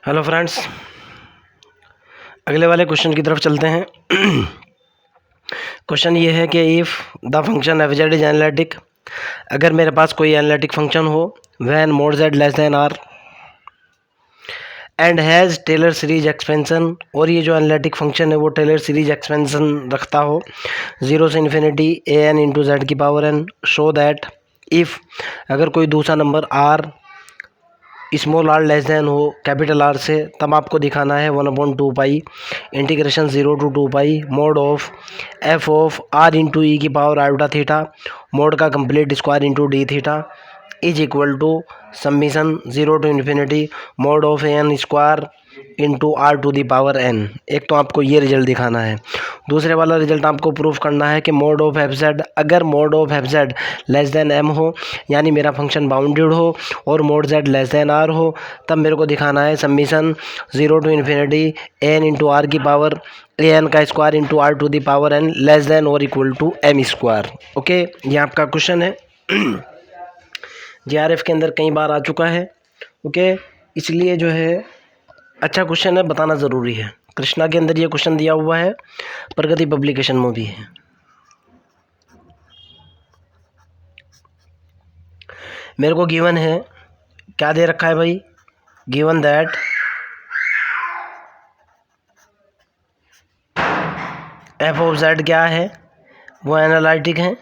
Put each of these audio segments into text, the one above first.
Hello friends, अगले वाले question की तरफ चलते हैं। क्वेश्चन ये है कि if the function F Z is analytic, अगर मेरे पास कोई एनालिटिक फंक्शन हो when mod Z less than R and has Taylor series expansion, और ये जो एनालिटिक फंक्शन है वो टेलर सीरीज एक्सपेंशन रखता हो 0 से infinity A N into Z की power N, show that if अगर कोई दूसरा number R small or less than हो कैपिटल आर से, तब आपको दिखाना है 1/2 integration 0 to 2 mod of F of are into ई की पावर आयोटा थीटा मोड का complete square into D theta is equal to summation 0 to infinity mod of N square into are to the power N. एक तो आपको ये result दिखाना है। दूसरे वाला रिजल्ट आपको प्रूफ करना है कि मोड ऑफ एफ जेड, अगर mod of f z less than m हो, यानी मेरा फंक्शन बाउंडेड हो और mod Z less than r हो, तब मेरे को दिखाना है summation 0 to infinity n into are की पावर ए एन का square into are to the power n less than और equal to m square. Okay, ये आपका क्वेश्चन है। JRF के अंदर कई बार आ चुका है। ओके, इसलिए जो है अच्छा क्वेश्चन है, बताना ज़रूरी है। कृष्णा के अंदर ये क्वेश्चन दिया हुआ है, प्रगति पब्लिकेशन में भी है। मेरे को गिवन है, क्या दे रखा है भाई, given that F of Z क्या है, वो एनालिटिक है।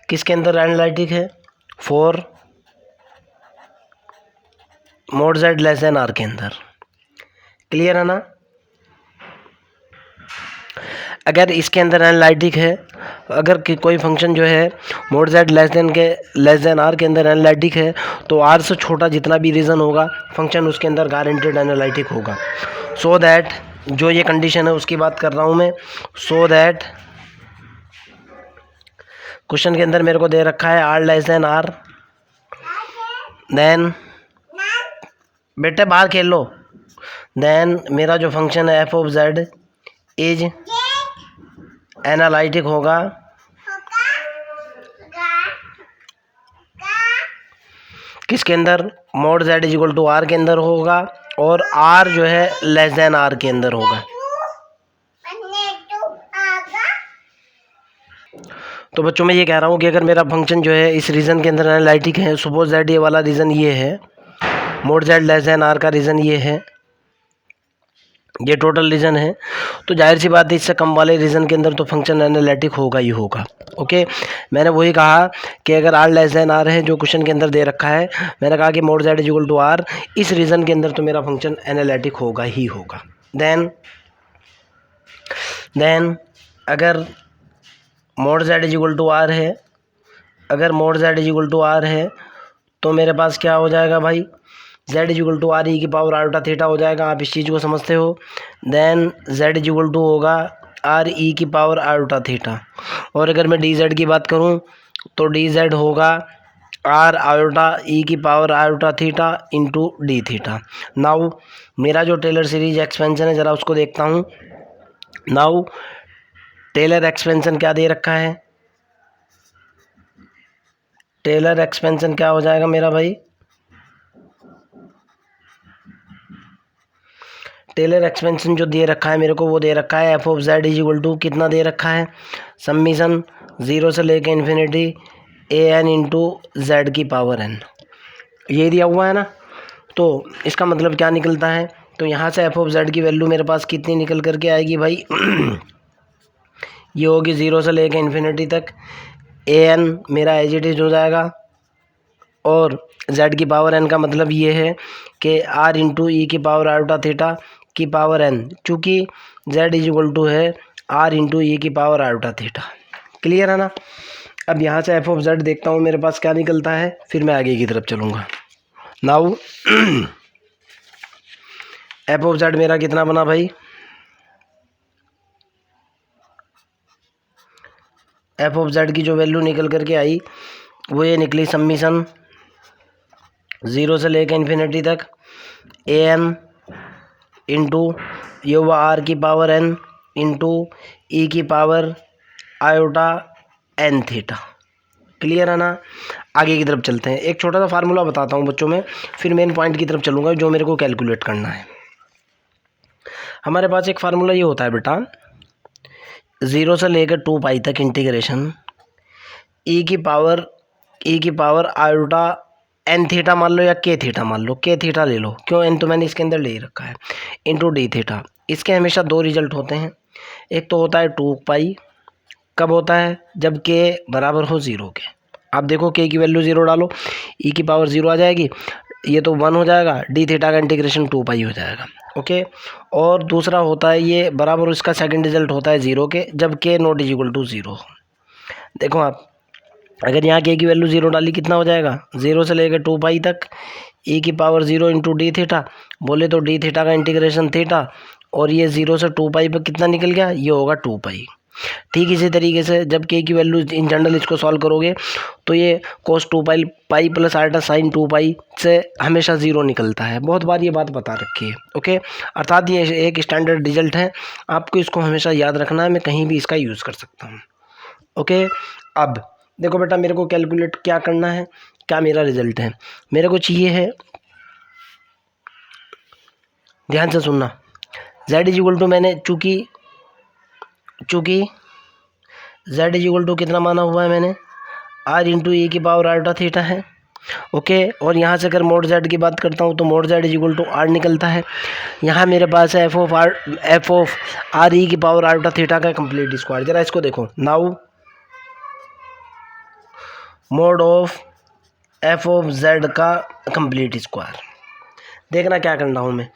किसके अंदर एनालिटिक है? For mod Z less than R के अंदर। क्लियर है ना? अगर इसके अंदर एनालिटिक है, अगर कोई फंक्शन जो है mod Z less than R के अंदर एनालिटिक है, तो आर से छोटा जितना भी रीजन होगा फंक्शन उसके अंदर गारंटेड एनालिटिक होगा। सो दैट जो ये कंडीशन है उसकी बात कर रहा हूँ मैं। सो दैट क्वेश्चन के अंदर मेरे को दे रखा है R less than R, then बेटे बाहर खेल लो, देन मेरा जो फंक्शन है F of Z is analytic होगा किसके अंदर? Mod Z is equal to R के अंदर होगा, और आर जो है लेस देन आर के अंदर होगा। तो बच्चों मैं ये कह रहा हूँ कि अगर मेरा फंक्शन जो है इस रीजन के अंदर एनालिटिक है, सपोज दैट ये वाला रीजन ये है, mod Z less than R का रीजन ये है, ये टोटल रीजन है, तो जाहिर सी बात है इससे कम वाले रीजन के अंदर तो फंक्शन एनालिटिक होगा ही होगा। ओके, मैंने वही कहा कि अगर आर लेस देन आर है जो क्वेश्चन के अंदर दे रखा है, मैंने कहा कि mod Z is equal to R, इस रीजन के अंदर तो मेरा फंक्शन एनालिटिक होगा ही होगा। देन अगर mod Z is equal to R है, अगर mod Z is equal to R है तो मेरे पास क्या हो जाएगा भाई, Z is equal to R E की पावर आयोटा थीटा हो जाएगा। आप इस चीज़ को समझते हो। Then Z is equal to होगा आर ई की पावर आयोटा थीटा, और अगर मैं डी जेड की बात करूं तो डी जेड होगा आर आयोटा ई की power iota theta into D theta. Now मेरा जो टेलर सीरीज एक्सपेंशन है ज़रा उसको देखता हूँ। नाउ टेलर एक्सपेंशन क्या दे रखा है, टेलर एक्सपेंशन क्या हो जाएगा मेरा भाई, टेलर एक्सपेंशन जो दे रखा है मेरे को वो दे रखा है F of Z is equal to कितना दे रखा है, समीशन 0 से लेके infinity A N into Z की पावर एन, ये दिया हुआ है ना। तो इसका मतलब क्या निकलता है, तो यहाँ से एफ ऑफ जेड की वैल्यू मेरे पास कितनी निकल करके आएगी भाई ये होगी 0 से लेके इन्फिनिटी तक, ए एन मेरा एज इट इज हो जाएगा, और जेड की पावर एन का मतलब ये है कि आर इंटू ई की पावर आयोटा थीटा की पावर एन, चूँकि जेड इज इक्वल टू है आर इंटू ई की पावर आयोटा थीटा। क्लियर है ना? अब यहाँ से एफ ऑफ जेड देखता हूँ मेरे पास क्या निकलता है, फिर मैं आगे की तरफ चलूँगा। नाउ एफ ऑफ जेड मेरा कितना बना भाई, एफ ऑफ जेड की जो वैल्यू निकल करके आई वो ये निकली समीशन 0 से लेकर इन्फिनिटी तक ए एन इंटू ये हुआ आर की पावर एन इंटू ई की power iota N theta. Clear है ना। आगे की तरफ चलते हैं, एक छोटा सा फार्मूला बताता हूँ बच्चों में, फिर मेन पॉइंट की तरफ चलूँगा जो मेरे को कैलकुलेट करना है। हमारे पास एक फार्मूला ये होता है बेटा, 0 से लेकर 2 पाई तक इंटीग्रेशन ई की पावर आयोटा एन थीटा मान लो या के थीटा मान लो, के थीटा ले लो, क्यों एन तो मैंने इसके अंदर ले ही रखा है, इंटू डी थीटा। इसके हमेशा दो रिजल्ट होते हैं, एक तो होता है 2 पाई, कब होता है, जब के बराबर हो 0 के। आप देखो के की वैल्यू 0 डालो, ई की पावर 0 आ जाएगी, ये तो 1 हो जाएगा, डी थीटा का इंटीग्रेशन 2 पाई हो जाएगा। ओके, और दूसरा होता है ये बराबर, इसका सेकंड रिजल्ट होता है 0 के, जब के नॉट इज इक्वल टू 0। देखो आप, अगर यहाँ के की वैल्यू 0 डाली, कितना हो जाएगा, 0 से लेकर 2 पाई तक ई की पावर 0 इंटू डी थीटा, बोले तो डी थीटा का इंटीग्रेशन थीटा, और ये 0 से 2 पाई पर कितना निकल गया, ये होगा 2 पाई। ठीक इसी तरीके से जब के की वैल्यू इन जनरल इसको सॉल्व करोगे तो ये कोस 2 pi plus ultra sign 2 pi से हमेशा 0 निकलता है। बहुत बार ये बात बता रखी है। ओके, अर्थात ये एक स्टैंडर्ड रिजल्ट है, आपको इसको हमेशा याद रखना है, मैं कहीं भी इसका यूज़ कर सकता हूँ। ओके, अब देखो बेटा, मेरे को कैलकुलेट क्या करना है, क्या मेरा रिजल्ट है, मेरे को चाहिए है, ध्यान से सुनना, z इज इक्वल टू, मैंने चूँकि z इज इक्वल टू कितना माना हुआ है मैंने, r इंटू ई की पावर आल्टा थीटा है। ओके, और यहाँ से अगर मोड z की बात करता हूँ तो mod z is equal to r निकलता है। यहाँ मेरे पास है एफ ऑफ आर ई की पावर आल्टा थीटा का कंप्लीट स्क्वायर। जरा इसको देखो, now mod of F of Z का कंप्लीट स्क्वायर। देखना क्या करना हूँ मैं,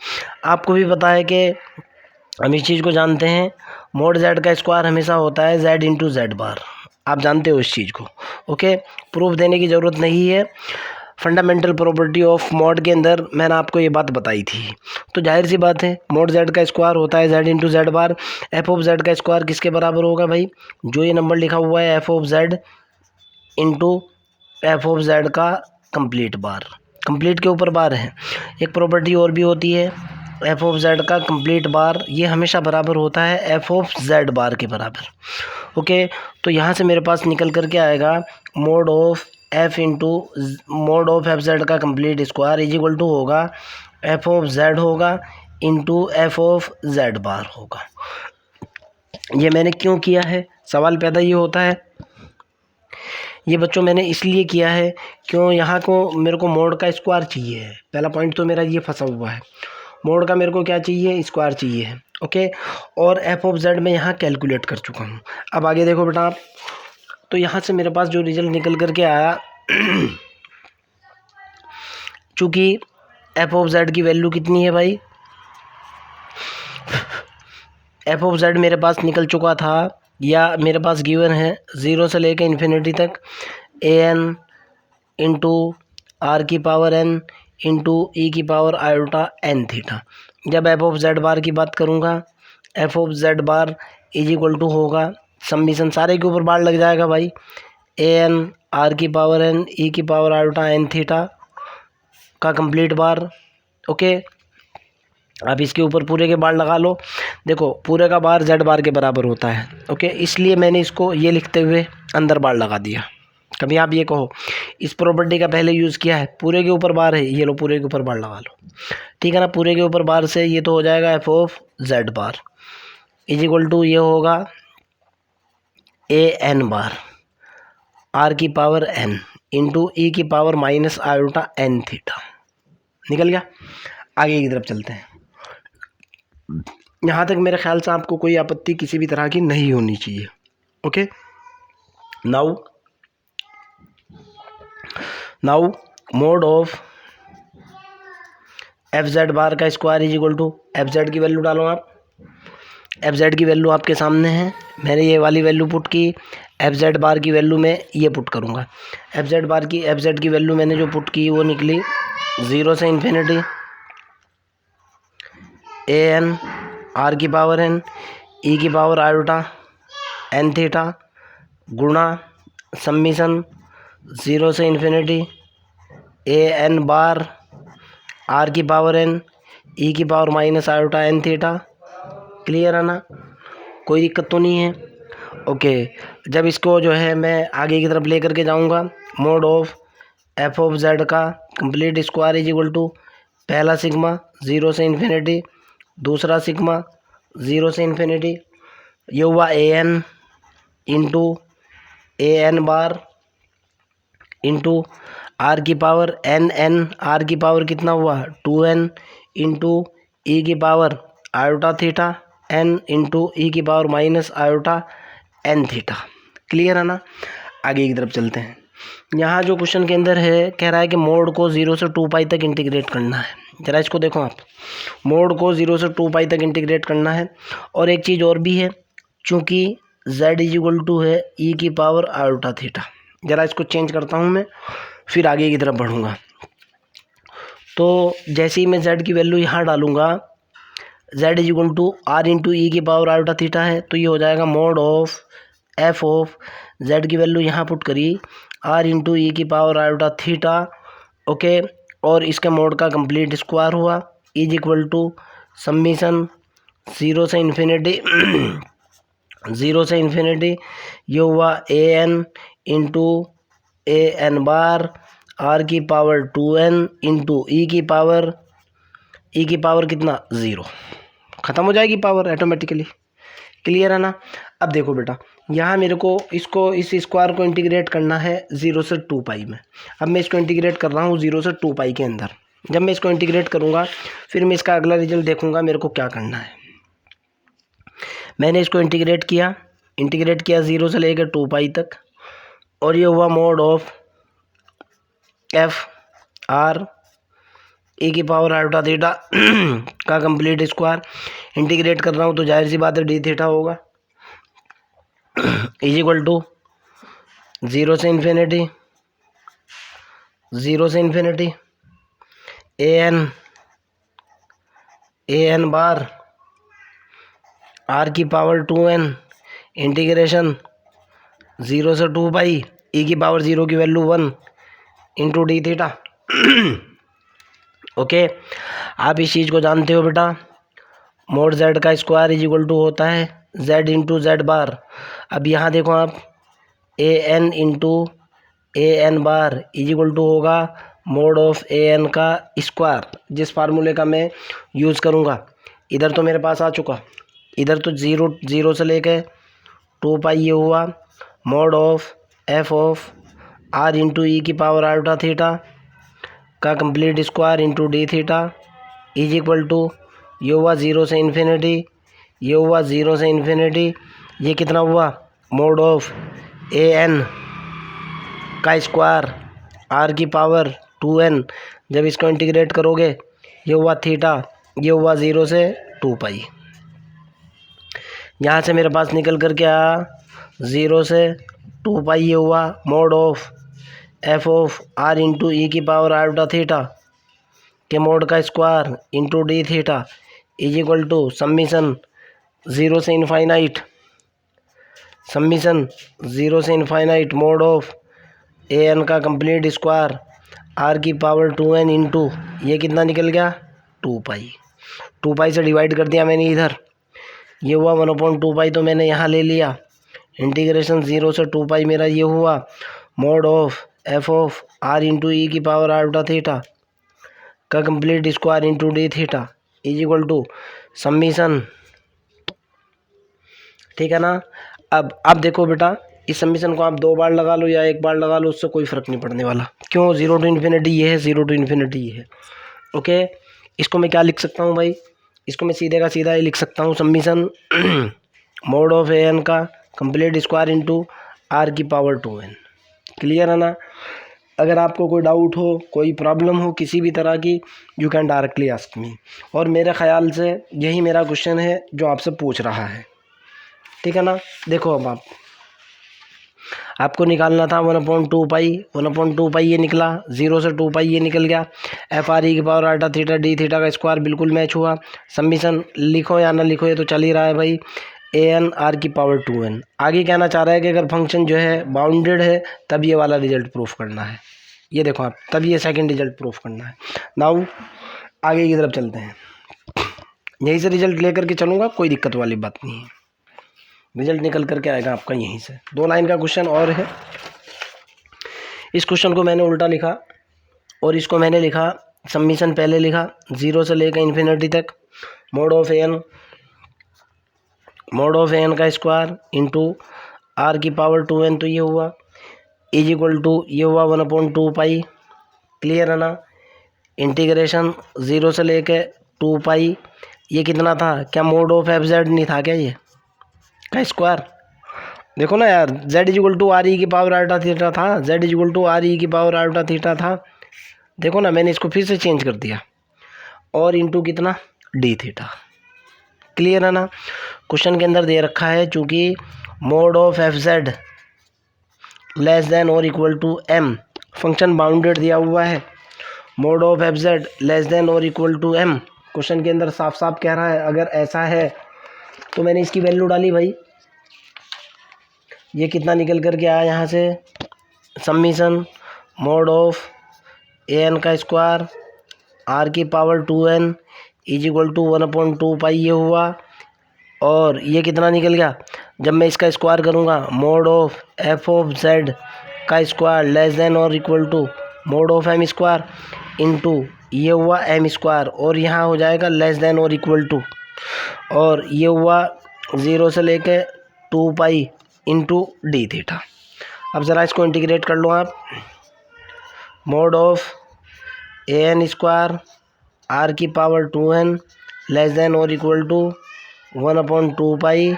आपको भी पता है कि हम इस चीज़ को जानते हैं, मोड जेड का स्क्वायर हमेशा होता है जेड इंटू जेड बार, आप जानते हो इस चीज़ को। ओके, प्रूफ देने की ज़रूरत नहीं है, फंडामेंटल प्रॉपर्टी ऑफ मोड के अंदर मैंने आपको ये बात बताई थी। तो जाहिर सी बात है, मोड जेड का स्क्वायर होता है Z into Z bar. F of Z का स्क्वायर किसके बराबर होगा भाई, जो ये नंबर लिखा हुआ है F of Z into f of Z का कंप्लीट बार, कंप्लीट के ऊपर बार है। एक प्रॉपर्टी और भी होती है एफ ऑफ जेड का कंप्लीट बार, ये हमेशा बराबर होता है एफ ऑफ जेड बार के बराबर। ओके, तो यहाँ से मेरे पास निकल कर के आएगा mod of f into mod of f z का complete square is equal to होगा एफ ऑफ जेड होगा into f of Z bar होगा। ये मैंने क्यों किया है, सवाल पैदा ये होता है, ये बच्चों मैंने इसलिए किया है क्यों, यहाँ को मेरे को मोड का स्क्वायर चाहिए है। पहला पॉइंट तो मेरा ये फंसा हुआ है, मोड का मेरे को क्या चाहिए, स्क्वायर चाहिए है। ओके, और एफ ऑफ जेड में यहाँ कैलकुलेट कर चुका हूँ। अब आगे देखो बेटा आप, तो यहाँ से मेरे पास जो रिजल्ट निकल करके आया, चूँकि एफ ऑफ जेड की वैल्यू कितनी है भाई, एफ ऑफ जेड मेरे पास निकल चुका था, या मेरे पास गिवन है 0 से लेकर इन्फिनिटी तक ए एन इंटू आर की पावर एन इंटू ई की पावर आयोटा एन थीटा। जब एफ ऑफ जेड बार की बात करूँगा, F of Z bar is equal to होगा सम्मिशन, सारे के ऊपर बार लग जाएगा भाई, ए एन आर की पावर एन ई की पावर आयोटा एन थीटा का कंप्लीट बार। ओके, आप इसके ऊपर पूरे के बार लगा लो, देखो पूरे का बार जेड बार के बराबर होता है। ओके, इसलिए मैंने इसको ये लिखते हुए अंदर बार लगा दिया। कभी आप ये कहो इस प्रॉपर्टी का पहले यूज़ किया है, पूरे के ऊपर बार है, ये लो पूरे के ऊपर बार लगा लो, ठीक है ना। पूरे के ऊपर बार से ये तो हो जाएगा F of Z bar is equal to ये होगा ए एन बार आर की पावर एन इंटू ई की power minus iota N theta. निकल गया। आगे की तरफ चलते हैं, यहाँ तक मेरे ख्याल से आपको कोई आपत्ति किसी भी तरह की नहीं होनी चाहिए। Okay, now mod of f z bar का square is equal to, f z की वैल्यू डालो आप, एफ जेड की वैल्यू आपके सामने है, मैंने ये वाली वैल्यू पुट की, एफ जेड बार की वैल्यू मैं ये पुट करूँगा। एफ जेड की वैल्यू मैंने जो पुट की वो निकली 0 से इन्फिनिटी ए एन आर की पावर एन ई की पावर आयोटा एन थीटा गुणा सम्मिशन 0 से infinity A N bar are की पावर एन ई की power minus iota N theta. Clear है ना, कोई दिक्कत तो नहीं है। ओके, जब इसको जो है मैं आगे की तरफ ले करके जाऊंगा, mod of F of Z का complete square is equal to पहला सिग्मा 0 से इन्फिनिटी, दूसरा सिग्मा 0 से इन्फिनिटी, ये हुआ a N into a N bar into are की पावर एन, आर की पावर कितना हुआ 2n इंटू ई की power iota theta n into ई की power minus iota N theta. Clear है ना। आगे की तरफ चलते हैं। यहाँ जो क्वेश्चन के अंदर है, कह रहा है कि मोड को 0 से 2 पाई तक इंटीग्रेट करना है। जरा इसको देखो आप, मोड को 0 से 2 पाई तक इंटीग्रेट करना है। और एक चीज़ और भी है, चूँकि z इज इक्वल टू है ई की पावर आयोटा थीटा। जरा इसको चेंज करता हूँ मैं, फिर आगे की तरफ बढ़ूँगा। तो जैसे ही मैं z की वैल्यू यहाँ डालूँगा, z is equal to r into ई की पावर आयोटा थीटा है, तो ये हो जाएगा mod of F of z की वैल्यू यहाँ पुट करी आर इंटू ई की पावर आयोटा थीटा। ओके, और इसके मोड का कंप्लीट स्क्वायर हुआ इज इक्वल टू समीशन 0 से इन्फिनिटी 0 से इन्फिनिटी, ये हुआ a N into a N bar are की पावर 2n इंटू ई की पावर कितना 0, ख़त्म हो जाएगी पावर ऑटोमेटिकली। क्लियर है ना। अब देखो बेटा, यहाँ मेरे को इसको इस स्क्वायर को इंटीग्रेट करना है 0 से 2 पाई में। अब मैं इसको इंटीग्रेट कर रहा हूँ 0 से 2 पाई के अंदर। जब मैं इसको इंटीग्रेट करूँगा, फिर मैं इसका अगला रिजल्ट देखूँगा मेरे को क्या करना है। मैंने इसको इंटीग्रेट किया 0 से लेकर 2 पाई तक, और ये हुआ mod of F R A की पावर आयोटा थीटा का कंप्लीट स्क्वायर। इंटीग्रेट कर रहा हूँ तो जाहिर सी बात है डी थीटा होगा इज इक्वल टू 0 से infinity A N bar are की पावर 2n इंटीग्रेशन 0 से 2 पाई ई की पावर 0 की value 1 into D theta. Okay, आप इस चीज़ को जानते हो बेटा, मोड z का स्क्वायर इज इक्वल टू होता है z इंटू जेड बार। अब यहाँ देखो आप, a N into a N bar is equal to होगा मोड ऑफ ए एन का स्क्वायर, जिस फार्मूले का मैं यूज़ करूँगा। इधर तो मेरे पास आ चुका, इधर तो 0 से लेके 2 पाई ये हुआ mod of F of are into ई की पावर आयोटा थीटा का complete square into D theta is equal to, ये हुआ 0 से इन्फिनिटी, ये हुआ 0 से इन्फिनिटी, ये कितना हुआ मोड ऑफ ए एन का स्क्वायर आर की पावर 2n। जब इसको इंटीग्रेट करोगे, ये हुआ थीटा, ये हुआ 0 से 2 पाई। यहाँ से मेरे पास निकल कर के आया 0 से 2 पाई, ये हुआ mod of F of are into ई की पावर आयोटा थीटा के मोड का square into D theta is equal to summation 0 से infinite mod of A N का कंप्लीट स्क्वायर आर की पावर 2n इंटू ये कितना निकल गया 2 पाई। 2 पाई से डिवाइड कर दिया मैंने इधर, ये हुआ 1/2 पाई, तो मैंने यहाँ ले लिया इंटीग्रेशन 0 से 2 पाई। मेरा ये हुआ mod of F of are into ई की पावर आयोटा थीटा का complete square into D theta is equal to summation. ठीक है ना। अब देखो बेटा, इस समीशन को आप 2 बार लगा लो या 1 बार लगा लो, उससे कोई फ़र्क नहीं पड़ने वाला। क्यों? 0 टू इन्फिनिटी ये है, 0 टू इन्फिनिटी ये है। ओके, इसको मैं क्या लिख सकता हूँ भाई? इसको मैं सीधे का सीधा ही लिख सकता हूँ, summation mod of A N का कंप्लीट स्क्वायर इंटू आर की पावर 2n। क्लियर है ना। अगर आपको कोई डाउट हो, कोई प्रॉब्लम हो किसी भी तरह की, you can directly ask me. और मेरे ख्याल से यही मेरा क्वेश्चन है जो आपसे पूछ रहा है। ठीक है ना। देखो, अब आपको निकालना था 1/2 पाई, 1/2 पाई ये निकला, 0 से 2 पाई ये निकल गया, एफ आर ई की power iota theta D theta का स्क्वायर बिल्कुल मैच हुआ। समीशन लिखो या ना लिखो, ये तो चल ही रहा है भाई, ए एन आर की पावर 2n। आगे कहना चाह रहा है कि अगर फंक्शन जो है बाउंडेड है तब ये वाला रिजल्ट प्रूफ करना है। ये देखो आप, तब ये सेकंड रिजल्ट प्रूफ करना है। नाउ आगे की तरफ चलते हैं, यहीं से रिजल्ट लेकर के चलूँगा, कोई दिक्कत वाली बात नहीं है। रिजल्ट निकल करके आएगा आपका यहीं से। 2 लाइन का क्वेश्चन और है। इस क्वेश्चन को मैंने उल्टा लिखा और इसको मैंने लिखा समीशन पहले लिखा 0 से लेकर इन्फिनिटी तक मोड ऑफ एन का स्क्वायर इंटू आर की पावर 2n, तो ये हुआ इज इक्वल टू ये हुआ 1/2 पाई। क्लियर है ना। इंटीग्रेशन 0 से लेके 2 पाई, ये कितना था, क्या मोड ऑफ एफ जेड नहीं था क्या ये का स्क्वायर। देखो ना यार, z is equal to R E की पावर आल्टा थीटा था, z is equal to R E की पावर आल्टा थीटा था। देखो ना, मैंने इसको फिर से चेंज कर दिया और इंटू कितना डी थीटा। क्लियर है ना। क्वेश्चन के अंदर दे रखा है चूँकि mod of f z less than और equal to m, function bounded दिया हुआ है, mod of f z less than और इक्वल टू एम। क्वेश्चन के अंदर साफ साफ कह रहा है अगर ऐसा है तो मैंने इसकी वैल्यू डाली भाई, ये कितना निकल कर के आया यहाँ से, summation mod of A N का स्क्वायर आर की power 2n is equal to 1/2 pi, ये हुआ। और ये कितना निकल गया, जब मैं इसका स्क्वायर करूँगा mod of F of Z का स्क्वायर लेस देन और equal to mod of M square into ये हुआ एम स्क्वायर, और यहाँ हो जाएगा लेस देन और इक्वल टू, और ये हुआ 0 से लेके 2 पाई इंटू डी थीटा। अब ज़रा इसको इंटीग्रेट कर लो आप, mod of A N square are की पावर 2n लेस देन और इक्वल टू 1/2 पाई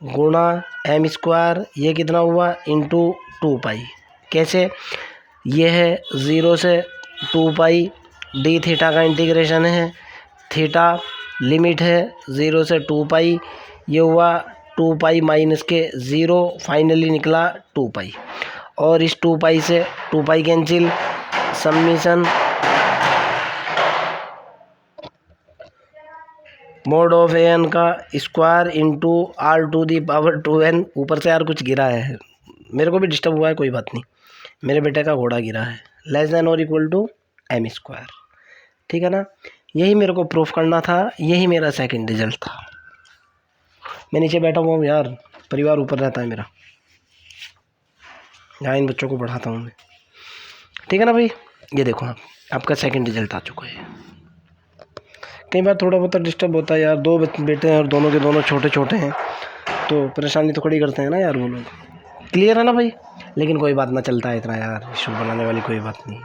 गुणा एम स्क्वायर, ये कितना हुआ इंटू 2 पाई। कैसे, ये है 0 से 2 पाई डी थीटा का इंटीग्रेशन है, थीटा लिमिट है 0 से 2 पाई, ये हुआ 2 पाई माइनस के 0, फाइनली निकला 2 पाई, और इस 2 पाई से 2 pi cancel, summation mod of A N का square into are to the power 2n। ऊपर से यार कुछ गिरा है, मेरे को भी डिस्टर्ब हुआ है, कोई बात नहीं, मेरे बेटे का घोड़ा गिरा है, लेस देन और इक्वल टू एम स्क्वायर। ठीक है ना, यही मेरे को प्रूफ करना था, यही मेरा सेकंड रिजल्ट था। मैं नीचे बैठा हुआ हूँ यार, परिवार ऊपर रहता है मेरा, यहाँ इन बच्चों को पढ़ाता हूँ मैं। ठीक है ना भाई, ये देखो आपका सेकंड रिजल्ट आ चुका है। कई बार थोड़ा बहुत डिस्टर्ब होता है यार, 2 बेटे हैं और दोनों के दोनों छोटे छोटे हैं, तो परेशानी तो खड़ी करते हैं ना यार वो लोग। क्लियर है ना भाई, लेकिन कोई बात ना, चलता है इतना यार, इशू बनाने वाली कोई बात नहीं।